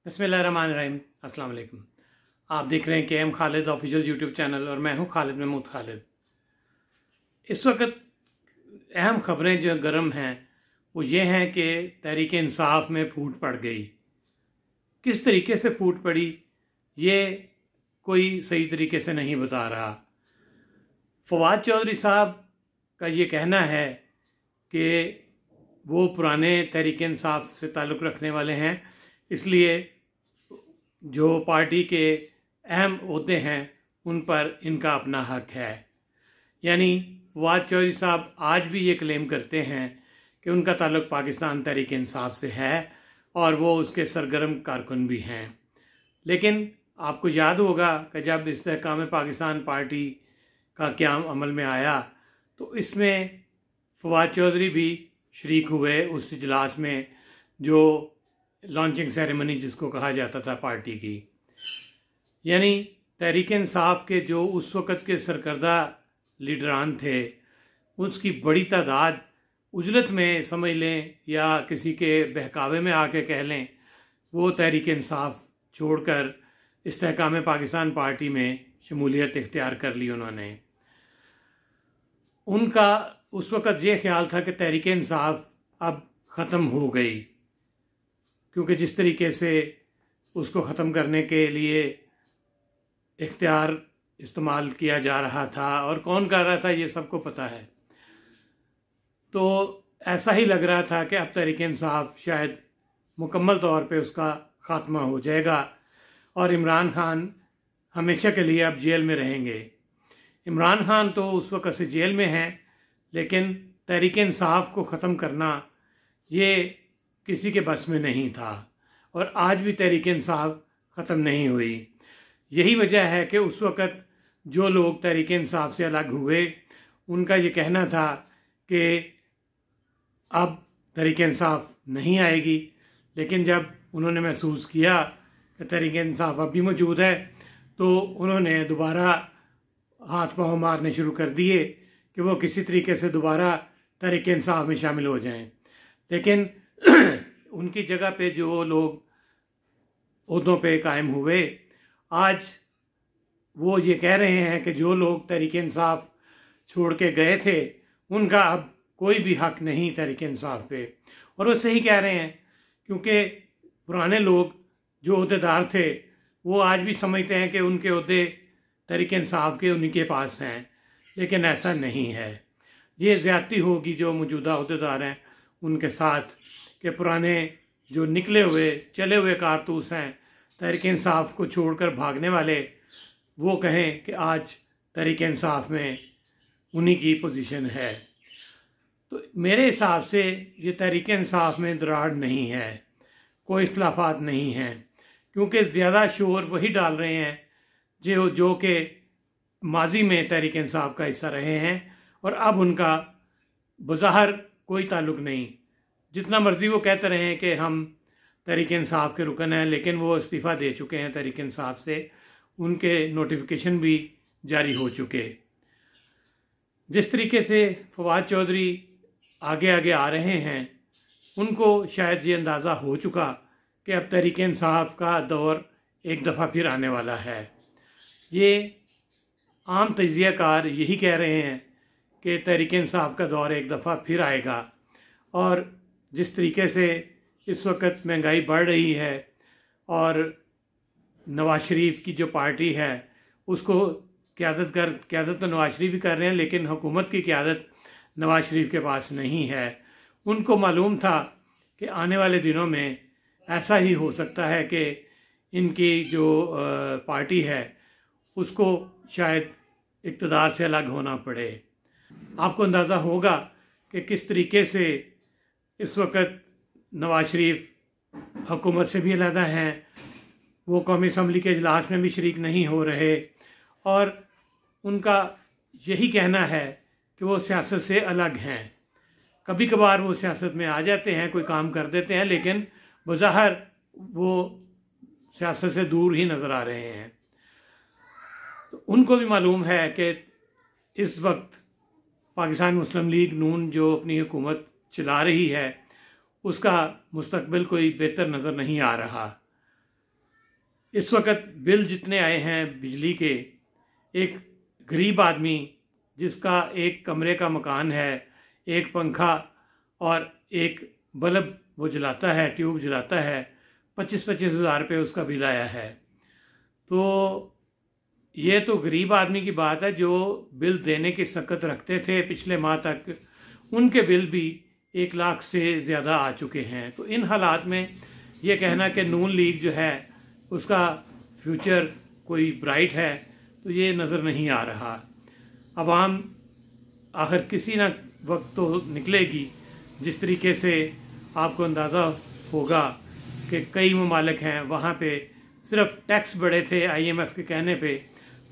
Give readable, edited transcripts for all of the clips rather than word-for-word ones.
बिस्मिल्लाहिर्रहमानिर्रहीम। अस्सलाम वालेकुम। आप देख रहे हैं K M Khalid official YouTube channel और मैं हूं खालिद महमूद खालिद। इस वक्त अहम ख़बरें जो गर्म हैं वो ये हैं कि तहरीक इंसाफ में फूट पड़ गई। किस तरीके से फूट पड़ी ये कोई सही तरीके से नहीं बता रहा। फवाद चौधरी साहब का ये कहना है कि वो पुराने तहरीक इंसाफ से ताल्लुक़ रखने वाले हैं, इसलिए जो पार्टी के अहम ओहदे हैं उन पर इनका अपना हक है। यानी फवाद चौधरी साहब आज भी ये क्लेम करते हैं कि उनका ताल्लुक़ पाकिस्तान तहरीक इंसाफ से है और वो उसके सरगर्म कारकुन भी हैं। लेकिन आपको याद होगा कि जब इस्तेहकाम पाकिस्तान पार्टी का क़याम अमल में आया तो इसमें फवाद चौधरी भी शरीक हुए उस इजलास में, जो लॉन्चिंग सेरेमनी जिसको कहा जाता था पार्टी की। यानी तहरीक इंसाफ के जो उस वक़्त के सरकर्दा लीडरान थे उसकी बड़ी तादाद उजलत में समझ लें या किसी के बहकावे में आके कह लें, वो तहरीक इंसाफ छोड़कर इस्तेहकाम पाकिस्तान पार्टी में शमूलियत इख्तियार कर ली उन्होंने। उनका उस वक़्त ये ख्याल था कि तहरीक इंसाफ अब ख़त्म हो गई, क्योंकि जिस तरीके से उसको ख़त्म करने के लिए इख्तियार इस्तेमाल किया जा रहा था और कौन कर रहा था ये सबको पता है। तो ऐसा ही लग रहा था कि अब तहरीक इंसाफ शायद मुकम्मल तौर पे उसका ख़ात्मा हो जाएगा और इमरान खान हमेशा के लिए अब जेल में रहेंगे। इमरान खान तो उस वक़्त से जेल में हैं, लेकिन तहरीक इंसाफ को ख़त्म करना ये किसी के बस में नहीं था और आज भी तहरीक इंसाफ ख़त्म नहीं हुई। यही वजह है कि उस वक़्त जो लोग तहरीक इंसाफ से अलग हुए उनका ये कहना था कि अब तहरीक इंसाफ नहीं आएगी, लेकिन जब उन्होंने महसूस किया कि तहरीक इंसाफ अब भी मौजूद है तो उन्होंने दोबारा हाथ पाँव मारने शुरू कर दिए कि वो किसी तरीके से दोबारा तहरीक इंसाफ में शामिल हो जाएं। लेकिन उनकी जगह पे जो लोग ओहदों पे कायम हुए, आज वो ये कह रहे हैं कि जो लोग तहरीक इंसाफ छोड़ के गए थे उनका अब कोई भी हक नहीं तहरीक इंसाफ पे। और वो सही कह रहे हैं, क्योंकि पुराने लोग जो ओहदेदार थे वो आज भी समझते हैं कि उनके ओहदे तहरीक इंसाफ के उन्हीं के पास हैं, लेकिन ऐसा नहीं है। ये ज़्यादती होगी जो मौजूदा ओहदेदार हैं उनके साथ, के पुराने जो निकले हुए चले हुए कारतूस हैं तहरीक इंसाफ को छोड़कर भागने वाले, वो कहें कि आज तहरीक इंसाफ में उन्हीं की पोजीशन है। तो मेरे हिसाब से ये तहरीक इंसाफ में दरार नहीं है, कोई इख्तलाफात नहीं हैं, क्योंकि ज़्यादा शोर वही डाल रहे हैं जो कि माजी में तहरीक इंसाफ का हिस्सा रहे हैं और अब उनका बज़ाहिर कोई ताल्लुक़ नहीं। जितना मर्ज़ी वो कहते रहे हैं कि हम तहरीक इंसाफ के रुकन हैं, लेकिन वो इस्तीफ़ा दे चुके हैं तहरीक इंसाफ से, उनके नोटिफिकेशन भी जारी हो चुके। जिस तरीके से फवाद चौधरी आगे आगे आ रहे हैं उनको शायद ये अंदाज़ा हो चुका कि अब तहरीक इंसाफ का दौर एक दफ़ा फिर आने वाला है। ये आम तजियाकार यही कह रहे हैं कि तहरीक इंसाफ का दौर एक दफ़ा फिर आएगा। और जिस तरीके से इस वक्त महंगाई बढ़ रही है और नवाज शरीफ की जो पार्टी है उसको क़यादत तो नवाज शरीफ ही कर रहे हैं, लेकिन हुकूमत की क़यादत नवाज शरीफ के पास नहीं है। उनको मालूम था कि आने वाले दिनों में ऐसा ही हो सकता है कि इनकी जो पार्टी है उसको शायद इक़्तिदार से अलग होना पड़े। आपको अंदाज़ा होगा कि किस तरीके से इस वक्त नवाज शरीफ हुकूमत से भी अलहदा हैं, वो कौमी असम्बली के इजलास में भी शरीक नहीं हो रहे और उनका यही कहना है कि वो सियासत से अलग हैं। कभी कभार वो सियासत में आ जाते हैं, कोई काम कर देते हैं, लेकिन बज़ाहिर वो सियासत से दूर ही नज़र आ रहे हैं। तो उनको भी मालूम है कि इस वक्त पाकिस्तान मुस्लिम लीग नून जो अपनी हुकूमत चला रही है उसका मुस्तकबिल कोई बेहतर नज़र नहीं आ रहा। इस वक्त बिल जितने आए हैं बिजली के, एक गरीब आदमी जिसका एक कमरे का मकान है, एक पंखा और एक बल्ब वो जलाता है, ट्यूब जलाता है, 25-25 हज़ार रुपये उसका बिल आया है। तो ये तो गरीब आदमी की बात है। जो बिल देने की सकत रखते थे पिछले माह तक, उनके बिल भी 1 लाख से ज़्यादा आ चुके हैं। तो इन हालात में ये कहना कि नून लीग जो है उसका फ्यूचर कोई ब्राइट है, तो ये नज़र नहीं आ रहा। अवाम आखिर किसी ना वक्त तो निकलेगी। जिस तरीके से आपको अंदाज़ा होगा कि कई ममालिक हैं वहाँ पे सिर्फ टैक्स बढ़े थे IMF के कहने पे,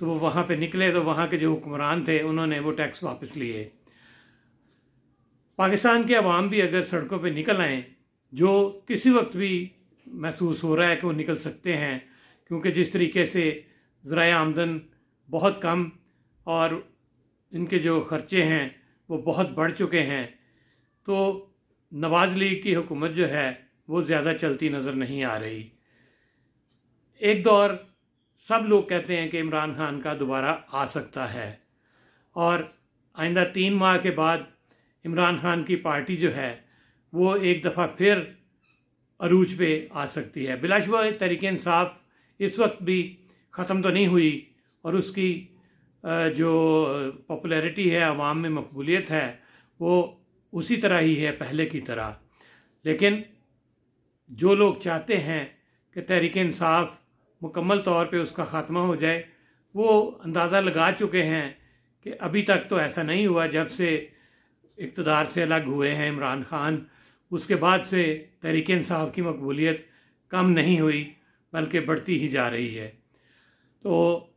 तो वो वहाँ पे निकले तो वहाँ के जो हुक्मरान थे उन्होंने वो टैक्स वापस लिए। पाकिस्तान के अवाम भी अगर सड़कों पे निकल आएँ, जो किसी वक्त भी महसूस हो रहा है कि वो निकल सकते हैं, क्योंकि जिस तरीके से ज़राए आमदन बहुत कम और इनके जो ख़र्चे हैं वो बहुत बढ़ चुके हैं, तो नवाज़ लीग की हुकूमत जो है वो ज़्यादा चलती नज़र नहीं आ रही। एक दौर सब लोग कहते हैं कि इमरान खान का दोबारा आ सकता है और आइंदा 3 माह के बाद इमरान खान की पार्टी जो है वो एक दफ़ा फिर अरूज पे आ सकती है। बिलाशुबा तहरीक इंसाफ इस वक्त भी ख़त्म तो नहीं हुई और उसकी जो पॉपुलैरिटी है, अवाम में मकबूलियत है, वो उसी तरह ही है पहले की तरह। लेकिन जो लोग चाहते हैं कि तहरीक इंसाफ मुकम्मल तौर पे उसका ख़ात्मा हो जाए, वो अंदाज़ा लगा चुके हैं कि अभी तक तो ऐसा नहीं हुआ। जब से इक़्तिदार से अलग हुए हैं इमरान खान, उसके बाद से तहरीक इंसाफ की मकबूलियत कम नहीं हुई बल्कि बढ़ती ही जा रही है। तो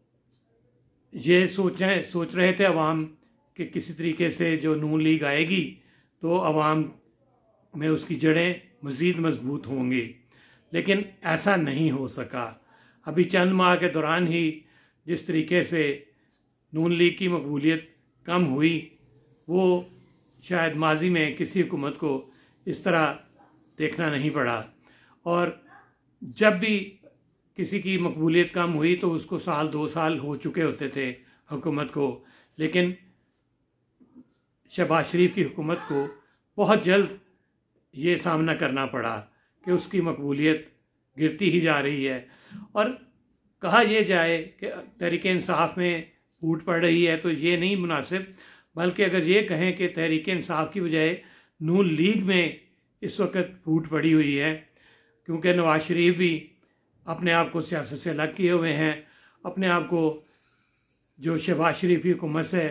ये सोच रहे थे अवाम कि किसी तरीके से जो नून लीग आएगी तो अवाम में उसकी जड़ें मज़ीद मजबूत होंगी, लेकिन ऐसा नहीं हो सका। अभी चंद माह के दौरान ही जिस तरीके से नून लीग की मकबूलियत कम हुई, वो शायद माजी में किसी हुकूमत को इस तरह देखना नहीं पड़ा। और जब भी किसी की मकबूलियत कम हुई तो उसको 1-2 साल हो चुके होते थे हुकूमत को, लेकिन शहबाज शरीफ की हुकूमत को बहुत जल्द ये सामना करना पड़ा कि उसकी मकबूलियत गिरती ही जा रही है। और कहा यह जाए कि तहरीक इंसाफ में फूट पड़ रही है तो ये नहीं मुनासिब, बल्कि अगर ये कहें कि तहरीक इंसाफ की बजाय नून लीग में इस वक्त फूट पड़ी हुई है, क्योंकि नवाज शरीफ भी अपने आप को सियासत से अलग किए हुए हैं, अपने आप को जो शहबाज शरीफ की हुकूमत है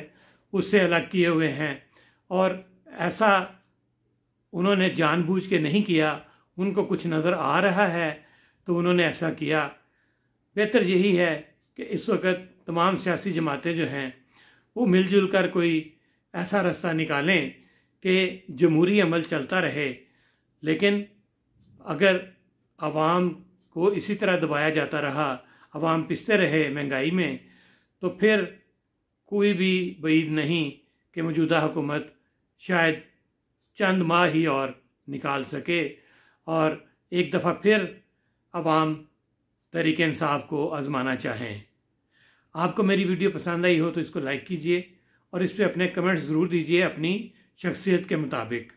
उससे अलग किए हुए हैं। और ऐसा उन्होंने जानबूझ के नहीं किया, उनको कुछ नज़र आ रहा है तो उन्होंने ऐसा किया। बेहतर यही है कि इस वक्त तमाम सियासी जमातें जो हैं वो मिलजुल कर कोई ऐसा रास्ता निकालें कि जमहूरी अमल चलता रहे, लेकिन अगर आवाम को इसी तरह दबाया जाता रहा, आवाम पिसते रहे महंगाई में, तो फिर कोई भी बईद नहीं कि मौजूदा हुकूमत शायद चंद माह ही और निकाल सके और एक दफ़ा फिर आवाम तहरीक इंसाफ को आजमाना चाहें। आपको मेरी वीडियो पसंद आई हो तो इसको लाइक कीजिए और इस पर अपने कमेंट्स ज़रूर दीजिए अपनी शख्सियत के मुताबिक।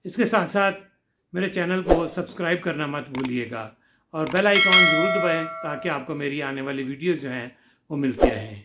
इसके साथ साथ मेरे चैनल को सब्सक्राइब करना मत भूलिएगा और बेल आइकॉन ज़रूर दबाएं ताकि आपको मेरी आने वाली वीडियोज़ जो हैं वो मिलती रहें।